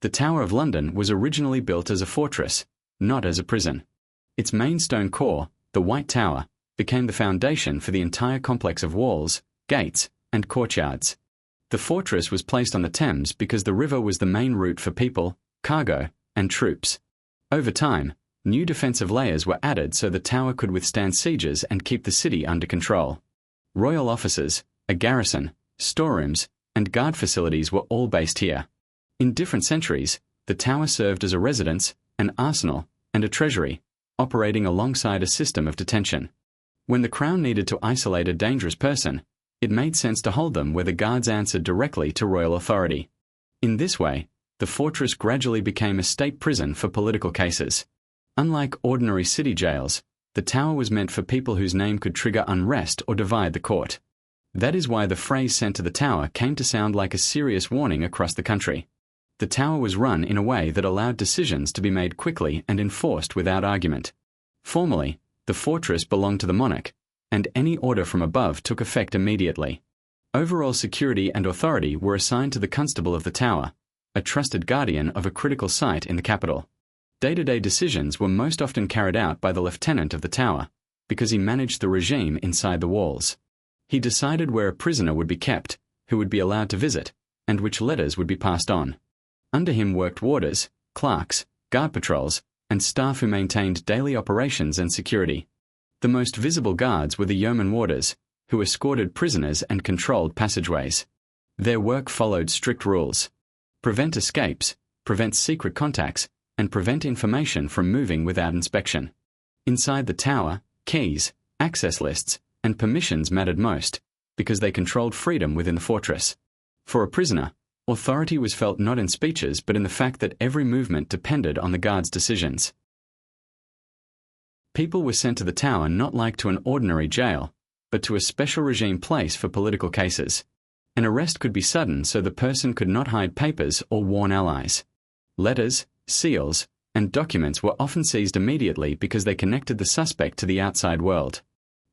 The Tower of London was originally built as a fortress, not as a prison. Its main stone core, the White Tower, became the foundation for the entire complex of walls, gates, and courtyards. The fortress was placed on the Thames because the river was the main route for people, cargo, and troops. Over time, new defensive layers were added so the tower could withstand sieges and keep the city under control. Royal offices, a garrison, storerooms, and guard facilities were all based here. In different centuries, the tower served as a residence, an arsenal, and a treasury, operating alongside a system of detention. When the crown needed to isolate a dangerous person, it made sense to hold them where the guards answered directly to royal authority. In this way, the fortress gradually became a state prison for political cases. Unlike ordinary city jails, the tower was meant for people whose name could trigger unrest or divide the court. That is why the phrase "sent to the tower" came to sound like a serious warning across the country. The tower was run in a way that allowed decisions to be made quickly and enforced without argument. Formally, the fortress belonged to the monarch, and any order from above took effect immediately. Overall security and authority were assigned to the constable of the tower, a trusted guardian of a critical site in the capital. Day-to-day decisions were most often carried out by the lieutenant of the tower, because he managed the regime inside the walls. He decided where a prisoner would be kept, who would be allowed to visit, and which letters would be passed on. Under him worked warders, clerks, guard patrols, and staff who maintained daily operations and security. The most visible guards were the yeoman warders, who escorted prisoners and controlled passageways. Their work followed strict rules: prevent escapes, prevent secret contacts, and prevent information from moving without inspection. Inside the tower, keys, access lists, and permissions mattered most, because they controlled freedom within the fortress. For a prisoner, authority was felt not in speeches but in the fact that every movement depended on the guard's decisions. People were sent to the tower not like to an ordinary jail, but to a special regime place for political cases. An arrest could be sudden so the person could not hide papers or warn allies. Letters, seals, and documents were often seized immediately because they connected the suspect to the outside world.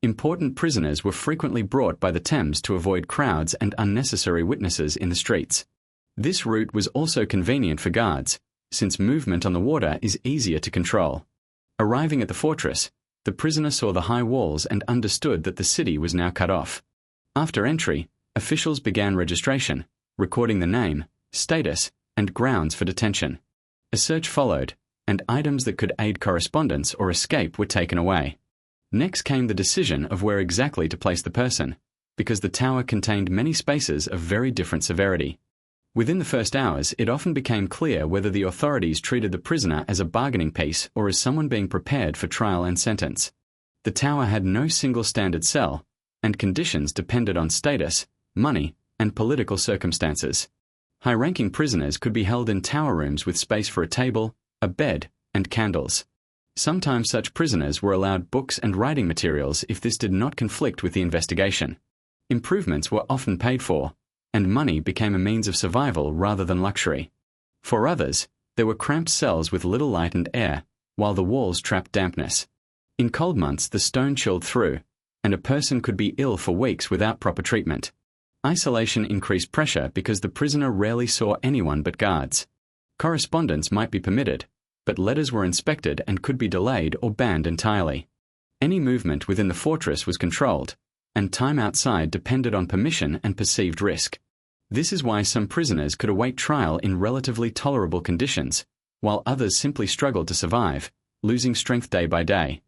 Important prisoners were frequently brought by the Thames to avoid crowds and unnecessary witnesses in the streets. This route was also convenient for guards, since movement on the water is easier to control. Arriving at the fortress, the prisoner saw the high walls and understood that the city was now cut off. After entry, officials began registration, recording the name, status, and grounds for detention. A search followed, and items that could aid correspondence or escape were taken away. Next came the decision of where exactly to place the person, because the tower contained many spaces of very different severity. Within the first hours, it often became clear whether the authorities treated the prisoner as a bargaining piece or as someone being prepared for trial and sentence. The tower had no single standard cell, and conditions depended on status, money, and political circumstances. High-ranking prisoners could be held in tower rooms with space for a table, a bed, and candles. Sometimes such prisoners were allowed books and writing materials if this did not conflict with the investigation. Improvements were often paid for, and money became a means of survival rather than luxury. For others, there were cramped cells with little light and air, while the walls trapped dampness. In cold months, the stone chilled through, and a person could be ill for weeks without proper treatment. Isolation increased pressure because the prisoner rarely saw anyone but guards. Correspondence might be permitted, but letters were inspected and could be delayed or banned entirely. Any movement within the fortress was controlled, and time outside depended on permission and perceived risk. This is why some prisoners could await trial in relatively tolerable conditions, while others simply struggled to survive, losing strength day by day.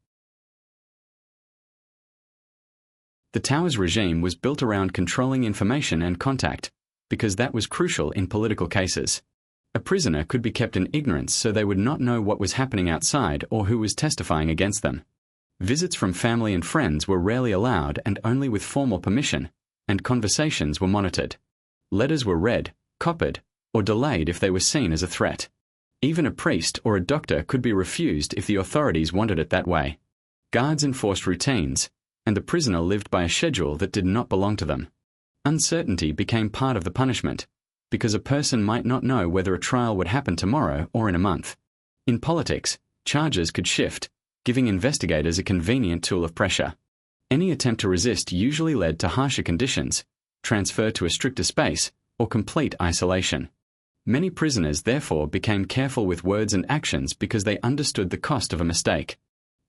The tower's regime was built around controlling information and contact, because that was crucial in political cases. A prisoner could be kept in ignorance so they would not know what was happening outside or who was testifying against them. Visits from family and friends were rarely allowed and only with formal permission, and conversations were monitored. Letters were read, copied, or delayed if they were seen as a threat. Even a priest or a doctor could be refused if the authorities wanted it that way. Guards enforced routines, and the prisoner lived by a schedule that did not belong to them. Uncertainty became part of the punishment, because a person might not know whether a trial would happen tomorrow or in a month. In politics, charges could shift, giving investigators a convenient tool of pressure. Any attempt to resist usually led to harsher conditions, transfer to a stricter space, or complete isolation. Many prisoners therefore became careful with words and actions because they understood the cost of a mistake.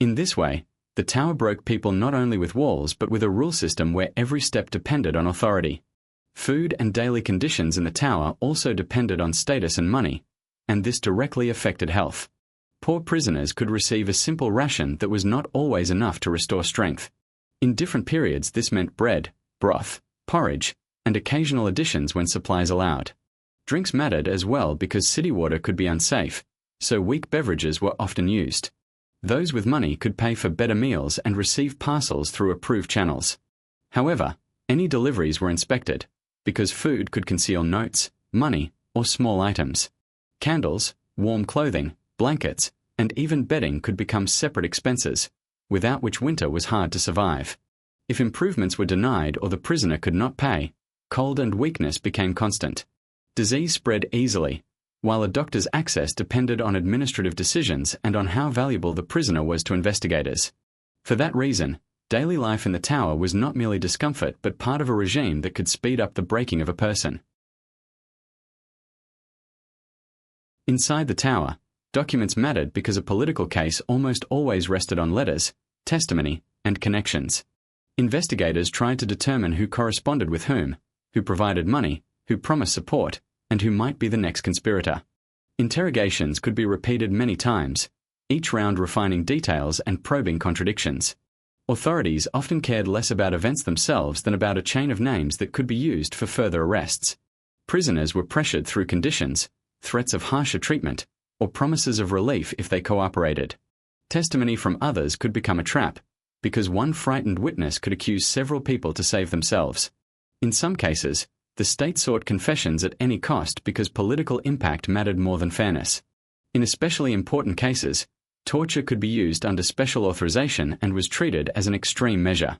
In this way, the tower broke people not only with walls but with a rule system where every step depended on authority. Food and daily conditions in the tower also depended on status and money, and this directly affected health. Poor prisoners could receive a simple ration that was not always enough to restore strength. In different periods this meant bread, broth, porridge, and occasional additions when supplies allowed. Drinks mattered as well because city water could be unsafe, so weak beverages were often used. Those with money could pay for better meals and receive parcels through approved channels. However, any deliveries were inspected, because food could conceal notes, money, or small items. Candles, warm clothing, blankets, and even bedding could become separate expenses, without which winter was hard to survive. If improvements were denied or the prisoner could not pay, cold and weakness became constant. Disease spread easily, while a doctor's access depended on administrative decisions and on how valuable the prisoner was to investigators. For that reason, daily life in the tower was not merely discomfort but part of a regime that could speed up the breaking of a person. Inside the tower, documents mattered because a political case almost always rested on letters, testimony, and connections. Investigators tried to determine who corresponded with whom, who provided money, who promised support, and who might be the next conspirator. Interrogations could be repeated many times, each round refining details and probing contradictions. Authorities often cared less about events themselves than about a chain of names that could be used for further arrests. Prisoners were pressured through conditions, threats of harsher treatment, or promises of relief if they cooperated. Testimony from others could become a trap, because one frightened witness could accuse several people to save themselves. In some cases, the state sought confessions at any cost because political impact mattered more than fairness. In especially important cases, torture could be used under special authorization and was treated as an extreme measure.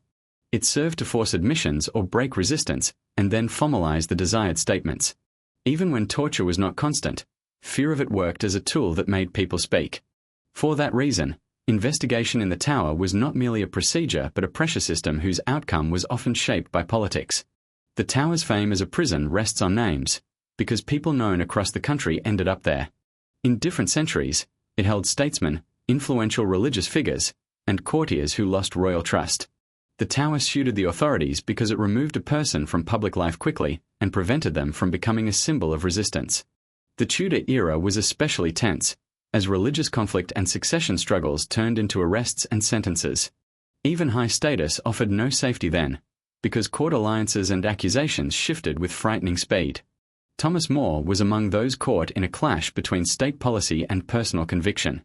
It served to force admissions or break resistance and then formalize the desired statements. Even when torture was not constant, fear of it worked as a tool that made people speak. For that reason, investigation in the tower was not merely a procedure but a pressure system whose outcome was often shaped by politics. The tower's fame as a prison rests on names, because people known across the country ended up there. In different centuries, it held statesmen, influential religious figures, and courtiers who lost royal trust. The tower suited the authorities because it removed a person from public life quickly and prevented them from becoming a symbol of resistance. The Tudor era was especially tense, as religious conflict and succession struggles turned into arrests and sentences. Even high status offered no safety then, because court alliances and accusations shifted with frightening speed. Thomas More was among those caught in a clash between state policy and personal conviction.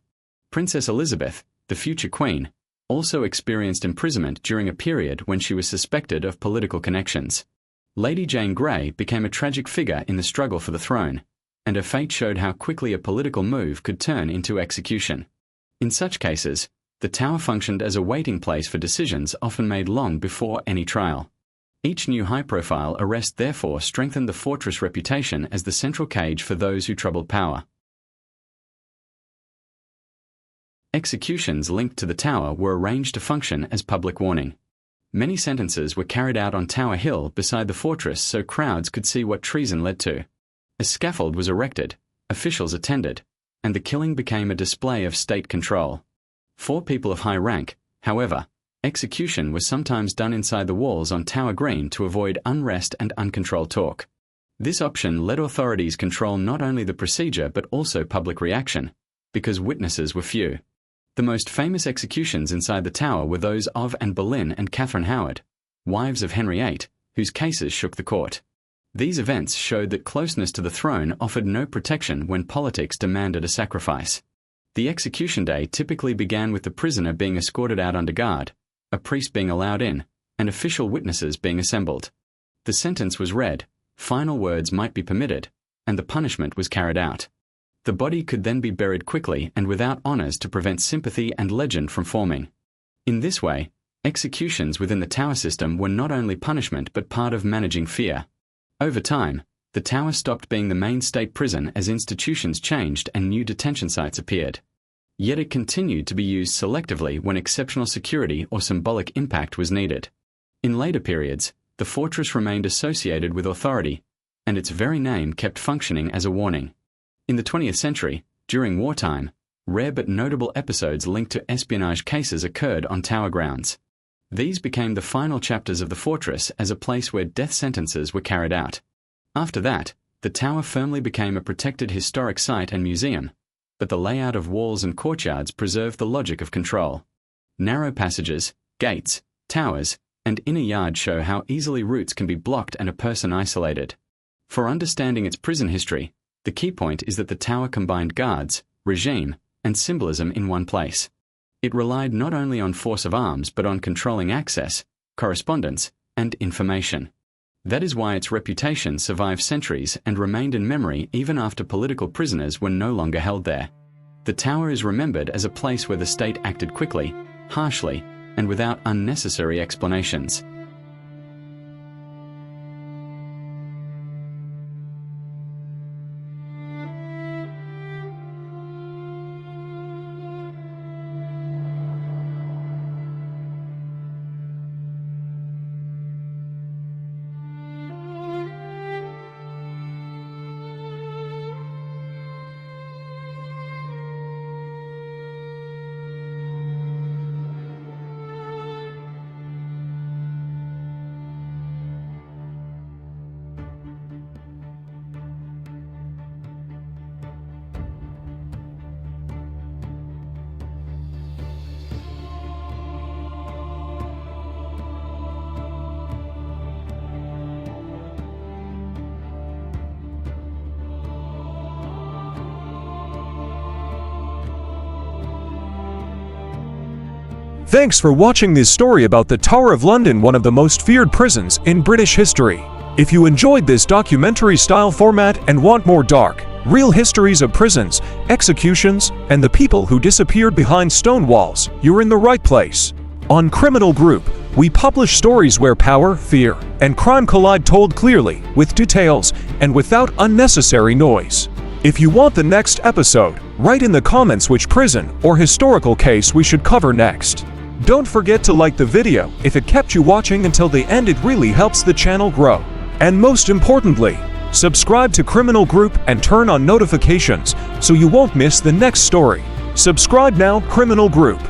Princess Elizabeth, the future queen, also experienced imprisonment during a period when she was suspected of political connections. Lady Jane Grey became a tragic figure in the struggle for the throne, and her fate showed how quickly a political move could turn into execution. In such cases, the tower functioned as a waiting place for decisions often made long before any trial. Each new high-profile arrest therefore strengthened the fortress' reputation as the central cage for those who troubled power. Executions linked to the tower were arranged to function as public warning. Many sentences were carried out on Tower Hill beside the fortress so crowds could see what treason led to. A scaffold was erected, officials attended, and the killing became a display of state control. For people of high rank, however, execution was sometimes done inside the walls on Tower Green to avoid unrest and uncontrolled talk. This option let authorities control not only the procedure but also public reaction, because witnesses were few. The most famous executions inside the tower were those of Anne Boleyn and Catherine Howard, wives of Henry VIII, whose cases shook the court. These events showed that closeness to the throne offered no protection when politics demanded a sacrifice. The execution day typically began with the prisoner being escorted out under guard, a priest being allowed in, and official witnesses being assembled. The sentence was read, final words might be permitted, and the punishment was carried out. The body could then be buried quickly and without honors to prevent sympathy and legend from forming. In this way, executions within the tower system were not only punishment but part of managing fear. Over time, the tower stopped being the main state prison as institutions changed and new detention sites appeared. Yet it continued to be used selectively when exceptional security or symbolic impact was needed. In later periods, the fortress remained associated with authority, and its very name kept functioning as a warning. In the 20th century, during wartime, rare but notable episodes linked to espionage cases occurred on Tower grounds. These became the final chapters of the fortress as a place where death sentences were carried out. After that, the Tower firmly became a protected historic site and museum, but the layout of walls and courtyards preserved the logic of control. Narrow passages, gates, towers, and inner yards show how easily routes can be blocked and a person isolated. For understanding its prison history, the key point is that the Tower combined guards, regime, and symbolism in one place. It relied not only on force of arms but on controlling access, correspondence, and information. That is why its reputation survived centuries and remained in memory even after political prisoners were no longer held there. The Tower is remembered as a place where the state acted quickly, harshly, and without unnecessary explanations. Thanks for watching this story about the Tower of London, one of the most feared prisons in British history. If you enjoyed this documentary-style format and want more dark, real histories of prisons, executions, and the people who disappeared behind stone walls, you're in the right place. On Criminal Group, we publish stories where power, fear, and crime collide, told clearly, with details, and without unnecessary noise. If you want the next episode, write in the comments which prison or historical case we should cover next. Don't forget to like the video if it kept you watching until the end. It really helps the channel grow. And most importantly, subscribe to Criminal Group and turn on notifications so you won't miss the next story. Subscribe now, Criminal Group.